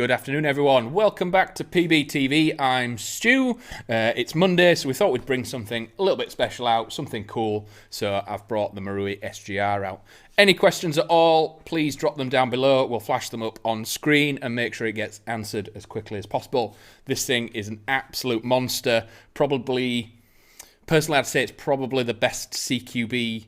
Good afternoon, everyone. Welcome back to PBTV. I'm Stu. It's Monday, so we thought we'd bring something a little bit special out, something cool. So I've brought the Marui SGR out. Any questions at all, please drop them down below. We'll flash them up on screen and make sure it gets answered as quickly as possible. This thing is an absolute monster. Probably, personally, I'd say it's probably the best CQB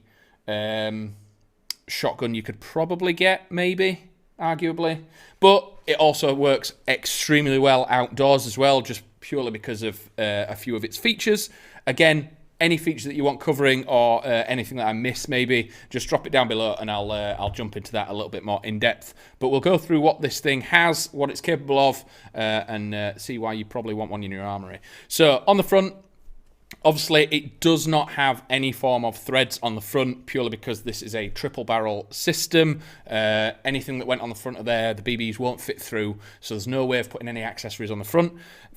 shotgun you could probably get, maybe, arguably. But it also works extremely well outdoors as well, just purely because of a few of its features. Again, any feature that you want covering or anything that I miss, maybe, just drop it down below and I'll jump into that a little bit more in depth. But we'll go through what this thing has, what it's capable of, and see why you probably want one in your armory. So on the front, obviously, it does not have any form of threads on the front, purely because this is a triple barrel system. Anything that went on the front of there, the BBs won't fit through, so there's no way of putting any accessories on the front.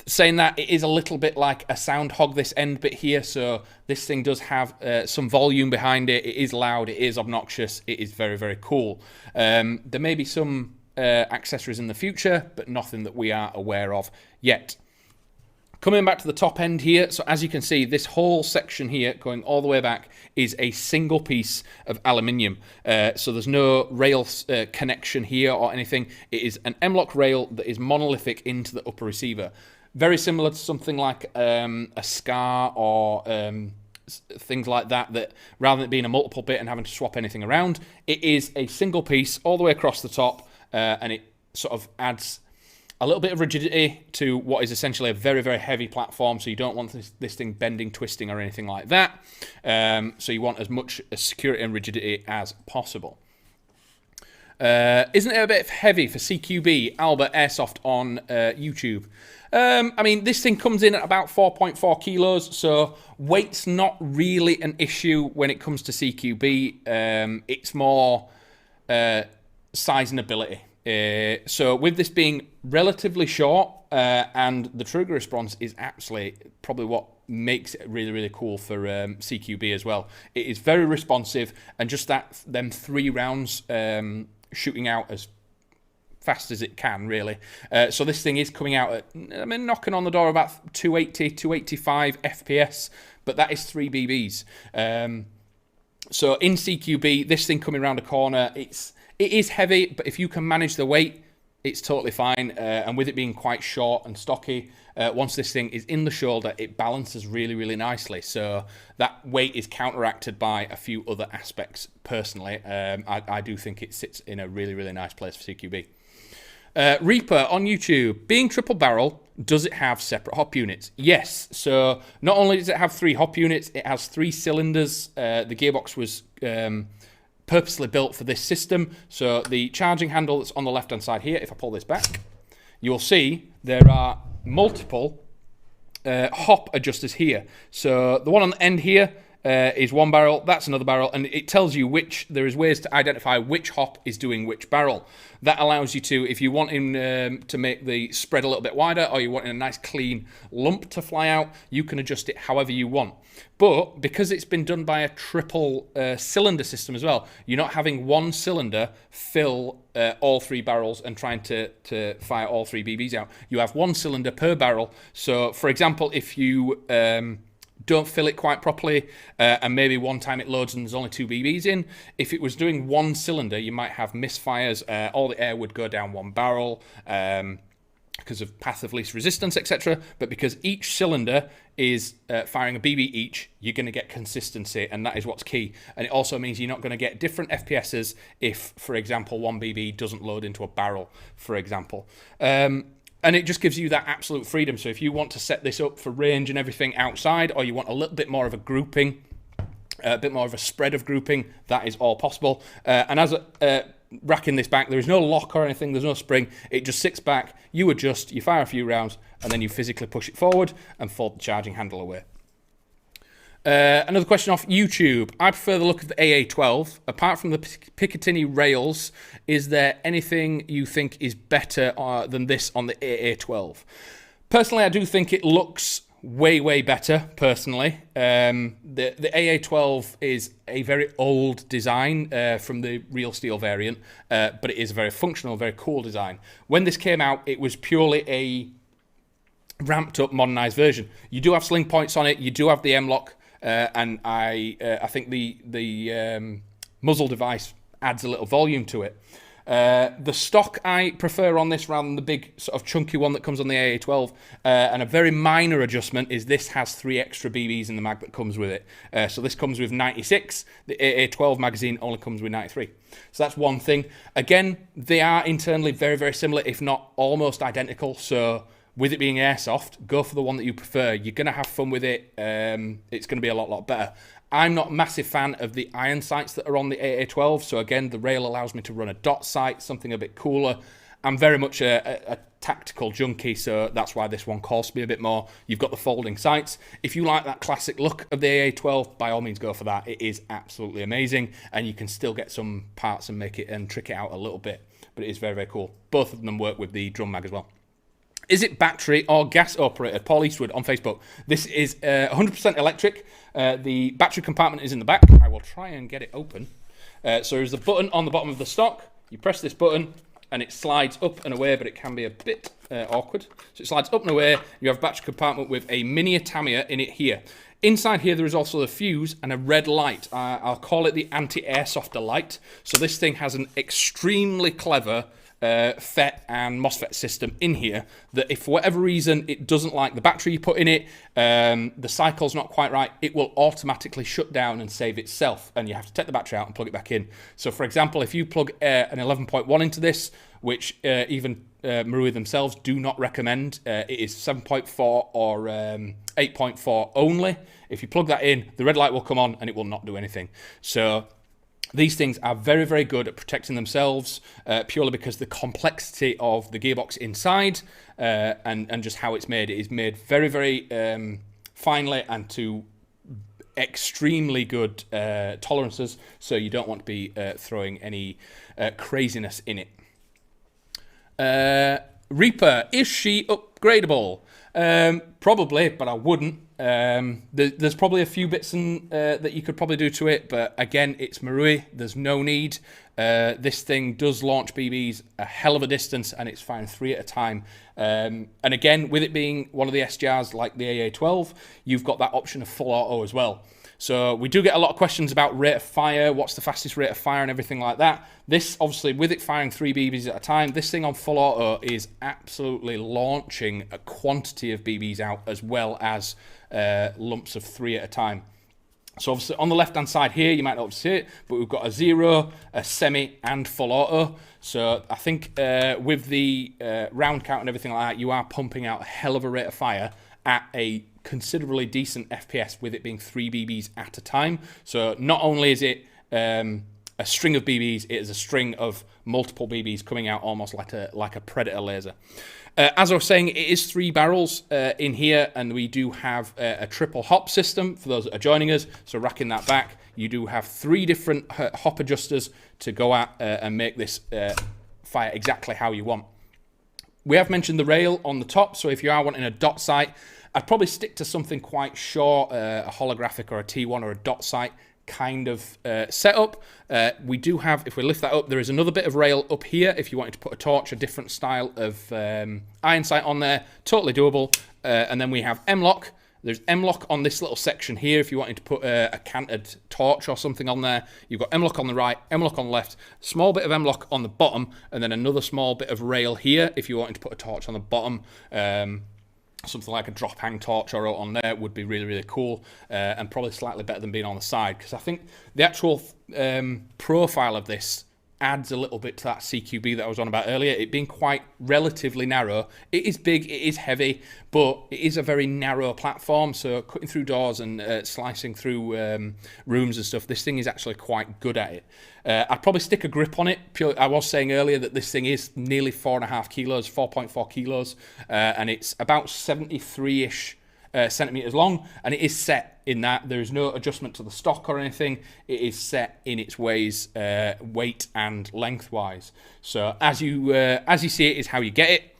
Saying that, it is a little bit like a sound hog, this end bit here, so this thing does have some volume behind it. It is loud, it is obnoxious, it is very, very cool. There may be some accessories in the future, but nothing that we are aware of yet. Coming back to the top end here, so as you can see, this whole section here, going all the way back, is a single piece of aluminium. So there's no rail connection here or anything. It is an M-LOK rail that is monolithic into the upper receiver. Very similar to something like a SCAR or things like that, that rather than it being a multiple bit and having to swap anything around, it is a single piece all the way across the top, and it sort of adds a little bit of rigidity to what is essentially a very, very heavy platform, so you don't want this thing bending, twisting, or anything like that. So you want as much security and rigidity as possible. Isn't it a bit heavy for CQB, Albert Airsoft on YouTube? I mean, this thing comes in at about 4.4 kilos, so weight's not really an issue when it comes to CQB. It's more size and ability. So with this being relatively short, and the trigger response is actually probably what makes it really, really cool for CQB as well. It is very responsive, and just them 3 rounds shooting out as fast as it can, really. So this thing is coming out at, I mean, knocking on the door about 280, 285 FPS, but that is 3 BBs. So in CQB, this thing coming around a corner, it is heavy, but if you can manage the weight, it's totally fine. And with it being quite short and stocky, once this thing is in the shoulder, it balances really, really nicely. So that weight is counteracted by a few other aspects, personally. I do think it sits in a really, really nice place for CQB. Reaper on YouTube, being triple barrel, does it have separate hop units? Yes. So not only does it have 3 hop units, it has 3 cylinders. The gearbox was purposely built for this system. So the charging handle that's on the left hand side here, if I pull this back, you will see there are multiple hop adjusters here. So the one on the end here is 1 barrel, that's another barrel, and it tells you there is ways to identify which hop is doing which barrel. That allows you to, if you want to make the spread a little bit wider, or you want a nice clean lump to fly out, you can adjust it however you want. But because it's been done by a triple cylinder system as well, you're not having one cylinder fill all 3 barrels and trying to fire all 3 BBs out. You have 1 cylinder per barrel. So, for example, if you don't fill it quite properly, and maybe one time it loads and there's only 2 BBs in, if it was doing 1 cylinder, you might have misfires. All the air would go down 1 barrel because of path of least resistance, etc. But because each cylinder is firing a BB each, you're going to get consistency, and that is what's key. And it also means you're not going to get different FPSs if, for example, 1 BB doesn't load into a barrel, for example. And it just gives you that absolute freedom. So if you want to set this up for range and everything outside, or you want a little bit more of a grouping, a bit more of a spread of grouping, that is all possible. And as racking this back, there is no lock or anything, there's no spring. It just sits back, you adjust, you fire a few rounds, and then you physically push it forward and fold the charging handle away. Another question off YouTube. I prefer the look of the AA-12. Apart from the Picatinny rails, is there anything you think is better than this on the AA-12? Personally, I do think it looks way better, personally. The AA-12 is a very old design from the real steel variant, but it is a very functional, very cool design. When this came out, it was purely a ramped up, modernized version. You do have sling points on it, you do have the M-lock, and I think the muzzle device adds a little volume to it. The stock I prefer on this rather than the big sort of chunky one that comes on the AA-12, and a very minor adjustment is this has 3 extra BBs in the mag that comes with it. So this comes with 96, the AA-12 magazine only comes with 93. So that's one thing. Again, they are internally very similar, if not almost identical, so with it being airsoft, go for the one that you prefer. You're going to have fun with it. It's going to be a lot better. I'm not a massive fan of the iron sights that are on the AA-12, so again, the rail allows me to run a dot sight, something a bit cooler. I'm very much a tactical junkie, so that's why this one calls me a bit more. You've got the folding sights. If you like that classic look of the AA-12, by all means go for that. It is absolutely amazing, and you can still get some parts and make it and trick it out a little bit, but it is very cool. Both of them work with the drum mag as well. Is it battery or gas operated? Paul Eastwood on Facebook. This is 100% electric. The battery compartment is in the back. I will try and get it open. So there's a button on the bottom of the stock. You press this button and it slides up and away, but it can be a bit awkward. So it slides up and away. You have a battery compartment with a mini Tamiya in it here. Inside here, there is also a fuse and a red light. I'll call it the anti-airsofter light. So this thing has an extremely clever FET and MOSFET system in here that if for whatever reason it doesn't like the battery you put in it, the cycle's not quite right, it will automatically shut down and save itself, and you have to take the battery out and plug it back in. So for example, if you plug an 11.1 into this, which even Marui themselves do not recommend, it is 7.4 or 8.4 only. If you plug that in, the red light will come on and it will not do anything. So these things are very good at protecting themselves, purely because the complexity of the gearbox inside and just how it's made. It is made very finely and to extremely good tolerances, so you don't want to be throwing any craziness in it. Reaper, is she upgradable? Probably, but I wouldn't. There's probably a few bits that you could probably do to it, but again, it's Marui. There's no need. This thing does launch BBs a hell of a distance, and it's firing 3 at a time. And again, with it being one of the SGRs like the AA-12, you've got that option of full auto as well. So we do get a lot of questions about rate of fire, what's the fastest rate of fire and everything like that. This, obviously, with it firing 3 BBs at a time, this thing on full auto is absolutely launching a quantity of BBs out as well as lumps of 3 at a time. So obviously on the left-hand side here, you might not see it, but we've got a 0, a semi, and full auto. So I think with the round count and everything like that, you are pumping out a hell of a rate of fire at a considerably decent FPS with it being 3 BBs at a time. So not only is it a string of BBs, it is a string of multiple BBs coming out almost like a Predator laser. As I was saying, it is 3 barrels in here, and we do have a triple hop system for those that are joining us. So racking that back, you do have 3 different hop adjusters to go at and make this fire exactly how you want. We have mentioned the rail on the top, so if you are wanting a dot sight, I'd probably stick to something quite short, a holographic or a T1 or a dot sight kind of setup. We do have, if we lift that up, there is another bit of rail up here if you wanted to put a torch, a different style of iron sight on there, totally doable. And then we have M-lock. There's M-lock on this little section here if you wanted to put a canted torch or something on there. You've got M-lock on the right, M-lock on the left, small bit of M-lock on the bottom, and then another small bit of rail here if you wanted to put a torch on the bottom. Something like a drop hang torch or on there would be really cool, and probably slightly better than being on the side, because I think the actual profile of this adds a little bit to that CQB that I was on about earlier. It being quite relatively narrow. It is big, it is heavy, but it is a very narrow platform, so cutting through doors and slicing through rooms and stuff, this thing is actually quite good at it. I'd probably stick a grip on it. I was saying earlier that this thing is nearly 4.5 kilos, 4.4 kilos, and it's about 73-ish centimeters long, and it is set in that. There is no adjustment to the stock or anything. It is set in its ways, weight and lengthwise. So as you see it is how you get it.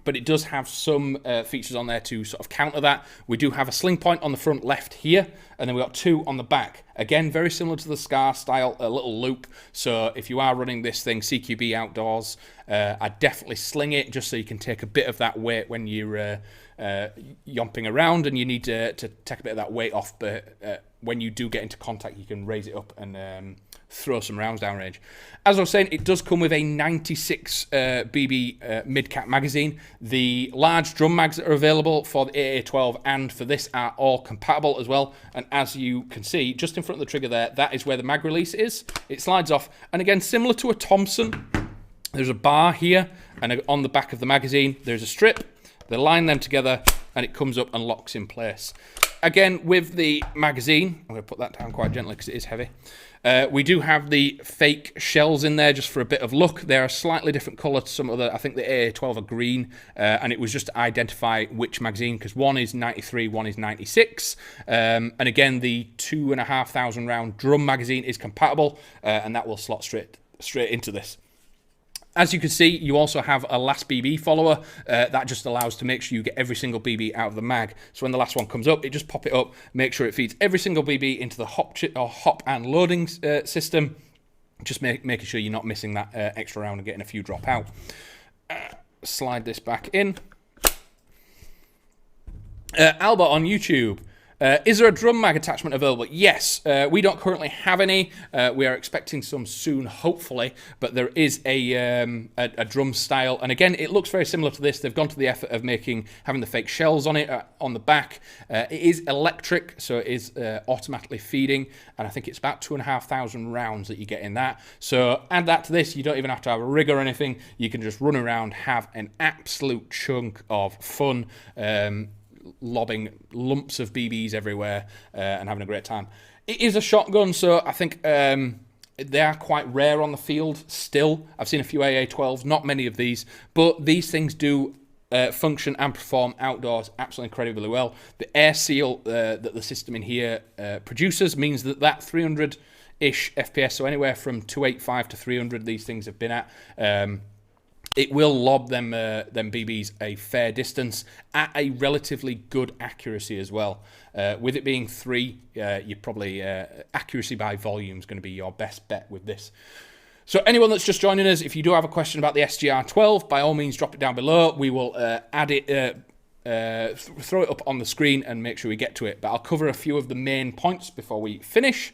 but it does have some features on there to sort of counter that. We do have a sling point on the front left here, and then we've got 2 on the back. Again, very similar to the Scar style, a little loop. So if you are running this thing CQB outdoors, I'd definitely sling it just so you can take a bit of that weight when you're yomping around and you need to take a bit of that weight off. But when you do get into contact, you can raise it up and throw some rounds downrange. As I was saying, it does come with a 96 BB mid-cap magazine. The large drum mags that are available for the AA-12 and for this are all compatible as well. And as you can see, just in front of the trigger there, that is where the mag release is. It slides off. And again, similar to a Thompson, there's a bar here, and on the back of the magazine, there's a strip. They line them together, and it comes up and locks in place. Again, with the magazine, I'm going to put that down quite gently because it is heavy. We do have the fake shells in there just for a bit of look. They're a slightly different colour to some other. I think the AA-12 are green, and it was just to identify which magazine, because one is 93, one is 96. And again, the 2,500 round drum magazine is compatible, and that will slot straight into this. As you can see, you also have a last BB follower. That just allows to make sure you get every single BB out of the mag. So when the last one comes up, it just pop it up, make sure it feeds every single BB into the hop and loading system. Just making sure you're not missing that extra round and getting a few drop out. Slide this back in. Albert on YouTube. Is there a drum mag attachment available? Yes, we don't currently have any. We are expecting some soon, hopefully, but there is a drum style. And again, it looks very similar to this. They've gone to the effort of having the fake shells on it, on the back. It is electric, so it is automatically feeding. And I think it's about 2,500 rounds that you get in that. So add that to this. You don't even have to have a rig or anything. You can just run around, have an absolute chunk of fun, lobbing lumps of BBs everywhere and having a great time. It is a shotgun, so I think they are quite rare on the field still. I've seen a few AA-12s, not many of these, but these things do function and perform outdoors absolutely incredibly well. The air seal that the system in here produces means that 300-ish FPS, so anywhere from 285 to 300 these things have been at, it will lob them BBs a fair distance at a relatively good accuracy as well. With it being 3, you probably accuracy by volume is going to be your best bet with this. So anyone that's just joining us, if you do have a question about the SGR-12, by all means drop it down below. We will add it, throw it up on the screen and make sure we get to it. But I'll cover a few of the main points before we finish.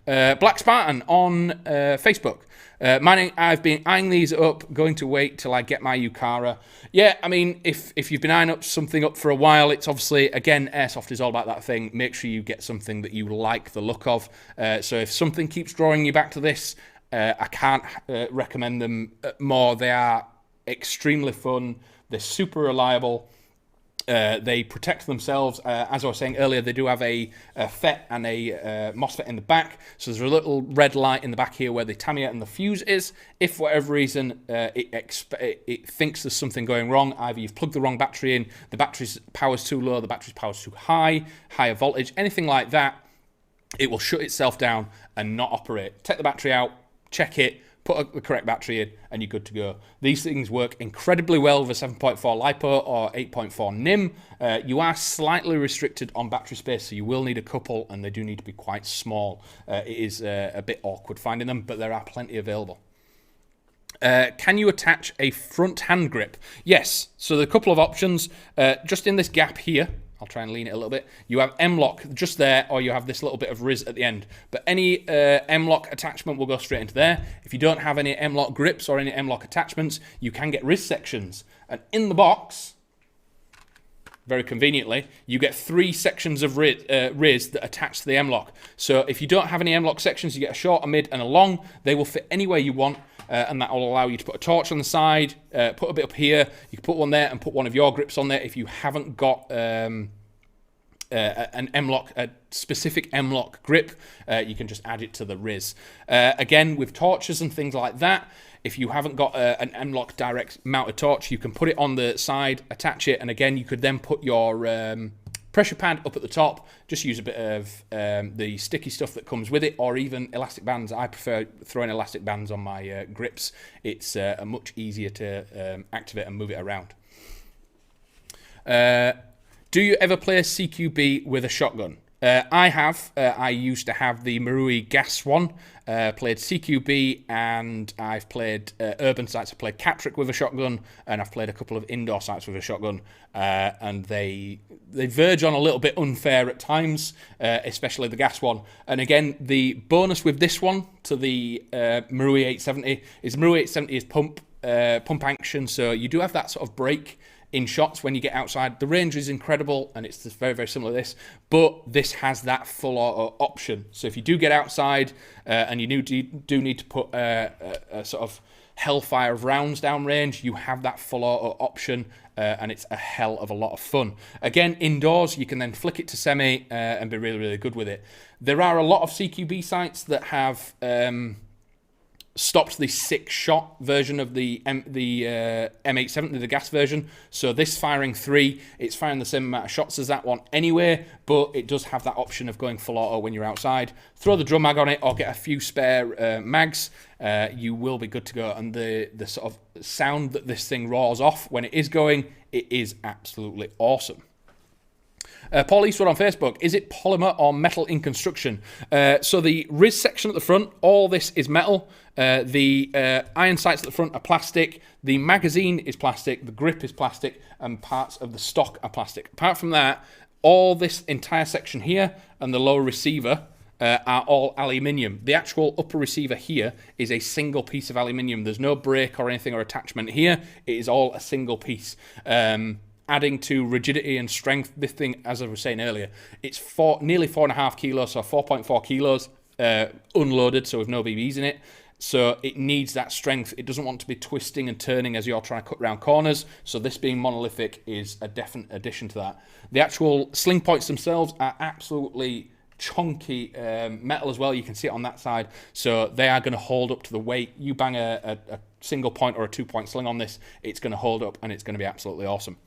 Black Spartan on Facebook. I've been eyeing these up, going to wait till I get my Yukara. Yeah, I mean, if you've been eyeing something up for a while, it's obviously, again, Airsoft is all about that thing. Make sure you get something that you like the look of. So if something keeps drawing you back to this, I can't recommend them more. They are extremely fun. They're super reliable. They protect themselves. As I was saying earlier, they do have a FET and a MOSFET in the back. So there's a little red light in the back here where the tamiya and the fuse is. If for whatever reason it thinks there's something going wrong, either you've plugged the wrong battery in, the battery's power's too low, the battery's power's too high, higher voltage, anything like that, it will shut itself down and not operate. Take the battery out, check it, put the correct battery in, and you're good to go. These things work incredibly well with a 7.4 LiPo or 8.4 NIM. You are slightly restricted on battery space, so you will need a couple, and they do need to be quite small. It is a bit awkward finding them, but there are plenty available. Can you attach a front hand grip? Yes, so there are a couple of options. Just in this gap here, I'll try and lean it a little bit. You have M-lock just there, or you have this little bit of Riz at the end. But any M-lock attachment will go straight into there. If you don't have any M-lock grips or any M-lock attachments, you can get Riz sections. And in the box, very conveniently, you get 3 sections of Riz that attach to the M-lock. So if you don't have any M-lock sections, you get a short, a mid, and a long. They will fit anywhere you want. And that will allow you to put a torch on the side, put a bit up here, you can put one there and put one of your grips on there. If you haven't got an M-lock, a specific M-lock grip, you can just add it to the Riz. Again, with torches and things like that, if you haven't got an M-lock direct mounted torch, you can put it on the side, attach it, and again, you could then put your pressure pad up at the top. Just use a bit of the sticky stuff that comes with it, or even elastic bands. I prefer throwing elastic bands on my grips. It's much easier to activate and move it around. Do you ever play CQB with a shotgun? I have. I used to have the Marui gas one. Played CQB, and I've played urban sites. I've played Catrick with a shotgun, and I've played a couple of indoor sites with a shotgun. And they verge on a little bit unfair at times, especially the gas one. And again, the bonus with this one to the Marui 870 is Marui 870 is pump action, so you do have that sort of break in shots when you get outside. The range is incredible, and it's just very, very similar to this, but this has that full auto option. So if you do get outside and you do need to put a sort of hellfire of rounds down range, you have that full auto option, and it's a hell of a lot of fun. Again, indoors, you can then flick it to semi and be really, really good with it. There are a lot of CQB sites that have stopped the 6-shot version of the M870, the gas version. So this firing 3, it's firing the same amount of shots as that one anyway, but it does have that option of going full auto when you're outside. Throw the drum mag on it or get a few spare mags, you will be good to go. And the sort of sound that this thing roars off when it is going, it is absolutely awesome. Paul Eastwood on Facebook, is it polymer or metal in construction? So the RIS section at the front, all this is metal. The iron sights at the front are plastic. The magazine is plastic. The grip is plastic. And parts of the stock are plastic. Apart from that, all this entire section here and the lower receiver are all aluminium. The actual upper receiver here is a single piece of aluminium. There's no brake or anything or attachment here. It is all a single piece. Adding to rigidity and strength, this thing, as I was saying earlier, it's nearly 4.5 kilos, so 4.4 kilos unloaded, so with no BBs in it. So it needs that strength. It doesn't want to be twisting and turning as you're trying to cut around corners. So this being monolithic is a definite addition to that. The actual sling points themselves are absolutely chunky metal as well. You can see it on that side. So they are going to hold up to the weight. You bang a single point or a 2-point sling on this, it's going to hold up and it's going to be absolutely awesome.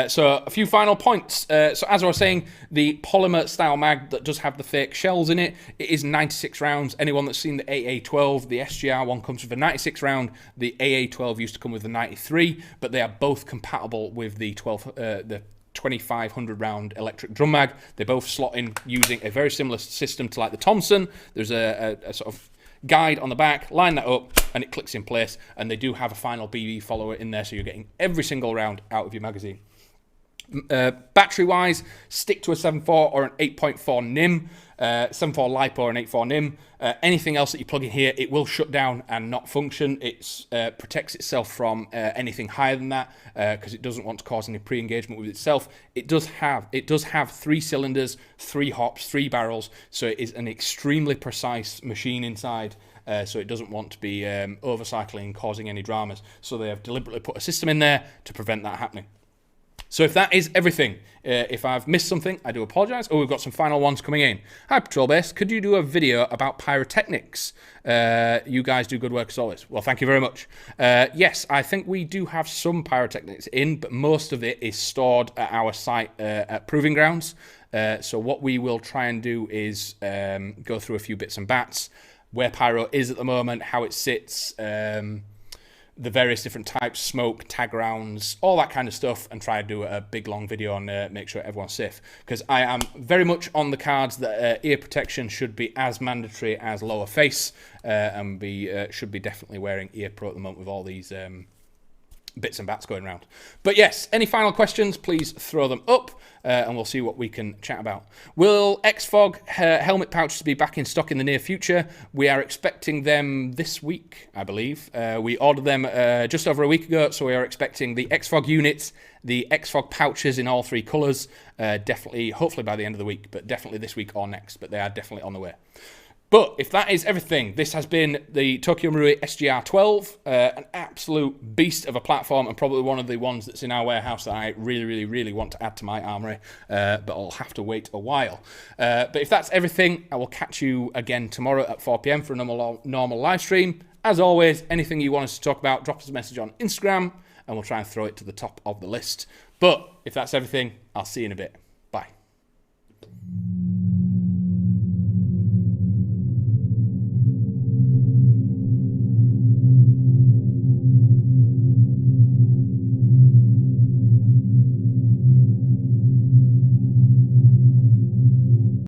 So a few final points. So as I was saying, the polymer style mag that does have the fake shells in it, it is 96 rounds. Anyone that's seen the AA-12, the SGR one comes with a 96 round. The AA-12 used to come with the 93, but they are both compatible with the 2500 round electric drum mag. They both slot in using a very similar system to like the Thompson. There's a sort of guide on the back, line that up, and it clicks in place. And they do have a final BB follower in there, so you're getting every single round out of your magazine. Battery wise, stick to a 7.4 or an 8.4 NIM, 7.4 LiPo or an 8.4 NIM. Anything else that you plug in here, it will shut down and not function. It protects itself from anything higher than that because it doesn't want to cause any pre-engagement with itself. It does have 3 cylinders, 3 hops, 3 barrels, so it is an extremely precise machine inside. So it doesn't want to be overcycling and causing any dramas. So they have deliberately put a system in there to prevent that happening. So if that is everything, if I've missed something, I do apologise. Oh, we've got some final ones coming in. Hi, Patrol Base. Could you do a video about Pyrotechnics? You guys do good work as always. Well, thank you very much. Yes, I think we do have some Pyrotechnics in, but most of it is stored at our site at Proving Grounds. So what we will try and do is go through a few bits and bats, where Pyro is at the moment, how it sits, the various different types, smoke, tag rounds, all that kind of stuff, and try to do a big long video and make sure everyone's safe. Because I am very much on the cards that ear protection should be as mandatory as lower face, and should be definitely wearing ear pro at the moment with all these bits and bats going around. But yes, any final questions, please throw them up, and we'll see what we can chat about. Will Xfog helmet pouches be back in stock in the near future? We are expecting them this week, I believe. We ordered them just over a week ago, so we are expecting the Xfog units, the Xfog pouches in all 3 colours, definitely, hopefully by the end of the week, but definitely this week or next, but they are definitely on the way. But if that is everything, this has been the Tokyo Marui SGR-12, an absolute beast of a platform, and probably one of the ones that's in our warehouse that I really, really, really want to add to my armoury, but I'll have to wait a while. But if that's everything, I will catch you again tomorrow at 4 PM for a normal live stream. As always, anything you want us to talk about, drop us a message on Instagram, and we'll try and throw it to the top of the list. But if that's everything, I'll see you in a bit.